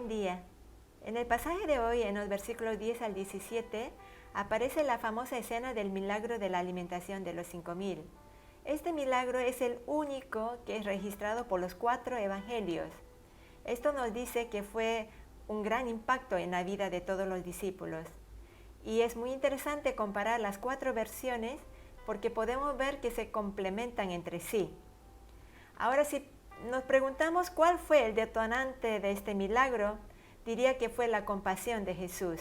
Buen día. En el pasaje de hoy, en los versículos 10 al 17, aparece la famosa escena del milagro de la alimentación de los 5.000. Este milagro es el único que es registrado por los 4 evangelios. Esto nos dice que fue un gran impacto en la vida de todos los discípulos. Y es muy interesante comparar las 4 versiones porque podemos ver que se complementan entre sí. Ahora, si nos preguntamos cuál fue el detonante de este milagro, diría que fue la compasión de Jesús.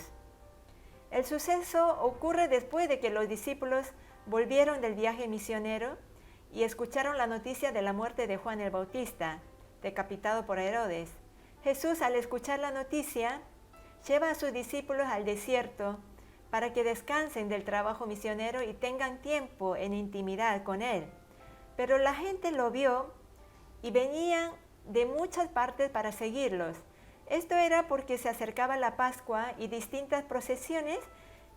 El suceso ocurre después de que los discípulos volvieron del viaje misionero y escucharon la noticia de la muerte de Juan el Bautista, decapitado por Herodes. Jesús, al escuchar la noticia, lleva a sus discípulos al desierto para que descansen del trabajo misionero y tengan tiempo en intimidad con Él. Pero la gente lo vio y venían de muchas partes para seguirlos. Esto era porque se acercaba la Pascua y distintas procesiones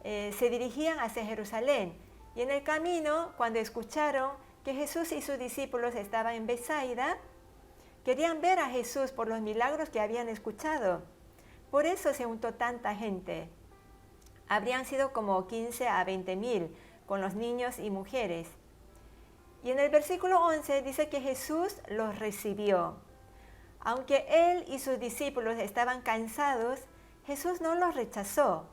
se dirigían hacia Jerusalén. Y en el camino, cuando escucharon que Jesús y sus discípulos estaban en Betsaida, querían ver a Jesús por los milagros que habían escuchado. Por eso se juntó tanta gente. Habrían sido como 15 a 20.000, con los niños y mujeres. Y en el versículo 11 dice que Jesús los recibió. Aunque Él y sus discípulos estaban cansados, Jesús no los rechazó.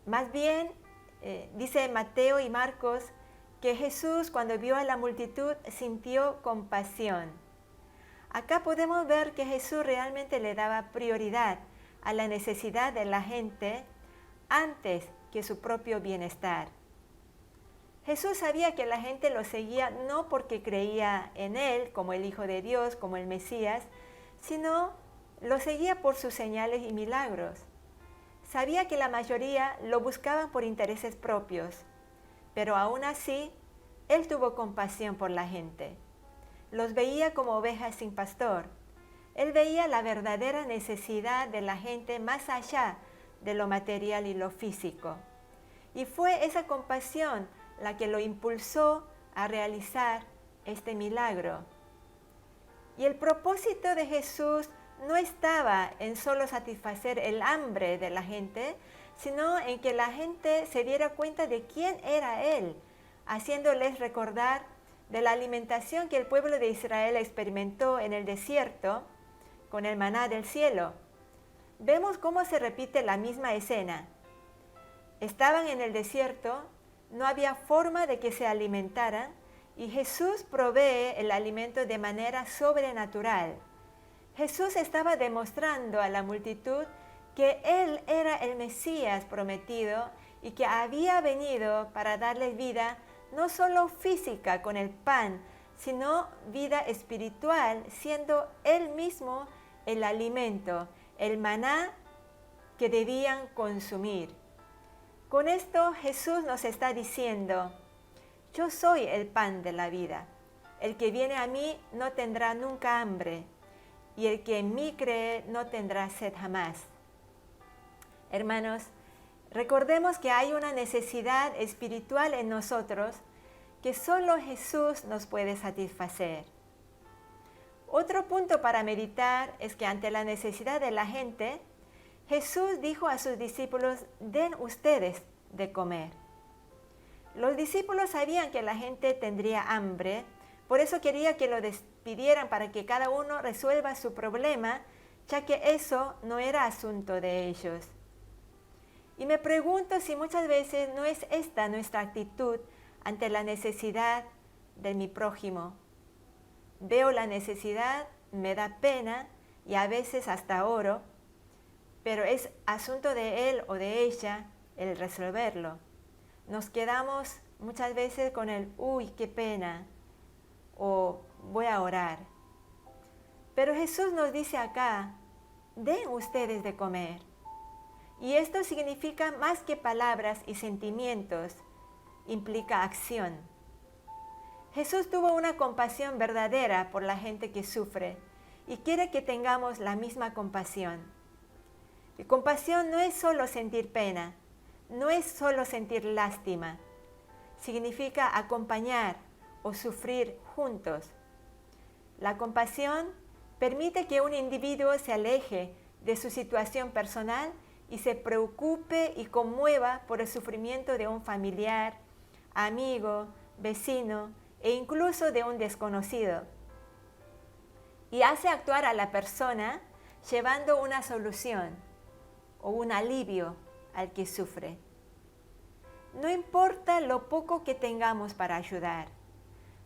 Más bien, dice Mateo y Marcos, que Jesús, cuando vio a la multitud, sintió compasión. Acá podemos ver que Jesús realmente le daba prioridad a la necesidad de la gente antes que su propio bienestar. Jesús sabía que la gente lo seguía no porque creía en Él como el Hijo de Dios, como el Mesías, sino lo seguía por sus señales y milagros. Sabía que la mayoría lo buscaban por intereses propios, pero aún así, Él tuvo compasión por la gente. Los veía como ovejas sin pastor. Él veía la verdadera necesidad de la gente más allá de lo material y lo físico. Y fue esa compasión la que lo impulsó a realizar este milagro. Y el propósito de Jesús no estaba en solo satisfacer el hambre de la gente, sino en que la gente se diera cuenta de quién era Él, haciéndoles recordar de la alimentación que el pueblo de Israel experimentó en el desierto con el maná del cielo. Vemos cómo se repite la misma escena. Estaban en el desierto, no había forma de que se alimentaran y Jesús provee el alimento de manera sobrenatural. Jesús estaba demostrando a la multitud que Él era el Mesías prometido y que había venido para darles vida no solo física con el pan, sino vida espiritual, siendo Él mismo el alimento, el maná que debían consumir. Con esto Jesús nos está diciendo, yo soy el pan de la vida. El que viene a mí no tendrá nunca hambre, y el que en mí cree no tendrá sed jamás. Hermanos, recordemos que hay una necesidad espiritual en nosotros que solo Jesús nos puede satisfacer. Otro punto para meditar es que ante la necesidad de la gente, Jesús dijo a sus discípulos, den ustedes de comer. Los discípulos sabían que la gente tendría hambre, por eso quería que lo despidieran para que cada uno resuelva su problema, ya que eso no era asunto de ellos. Y me pregunto si muchas veces no es esta nuestra actitud ante la necesidad de mi prójimo. Veo la necesidad, me da pena y a veces hasta oro, pero es asunto de él o de ella el resolverlo. Nos quedamos muchas veces con el, uy, qué pena, o voy a orar. Pero Jesús nos dice acá, den ustedes de comer. Y esto significa más que palabras y sentimientos, implica acción. Jesús tuvo una compasión verdadera por la gente que sufre y quiere que tengamos la misma compasión. Y compasión no es solo sentir pena, no es solo sentir lástima. Significa acompañar o sufrir juntos. La compasión permite que un individuo se aleje de su situación personal y se preocupe y conmueva por el sufrimiento de un familiar, amigo, vecino e incluso de un desconocido. Y hace actuar a la persona llevando una solución o un alivio al que sufre. No importa lo poco que tengamos para ayudar.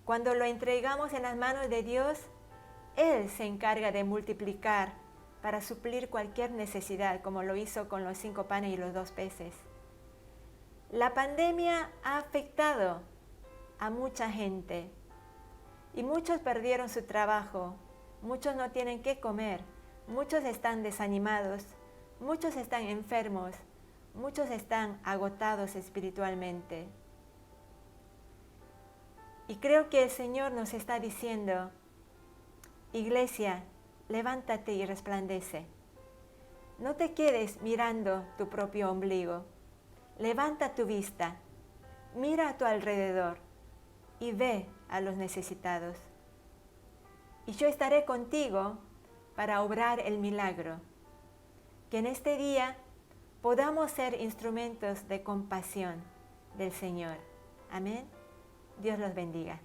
Cuando lo entregamos en las manos de Dios, Él se encarga de multiplicar para suplir cualquier necesidad, como lo hizo con los 5 panes y los 2 peces. La pandemia ha afectado a mucha gente y muchos perdieron su trabajo, muchos no tienen qué comer, muchos están desanimados, muchos están enfermos, muchos están agotados espiritualmente. Y creo que el Señor nos está diciendo, Iglesia, levántate y resplandece. No te quedes mirando tu propio ombligo. Levanta tu vista, mira a tu alrededor y ve a los necesitados. Y yo estaré contigo para obrar el milagro. Que en este día podamos ser instrumentos de compasión del Señor. Amén. Dios los bendiga.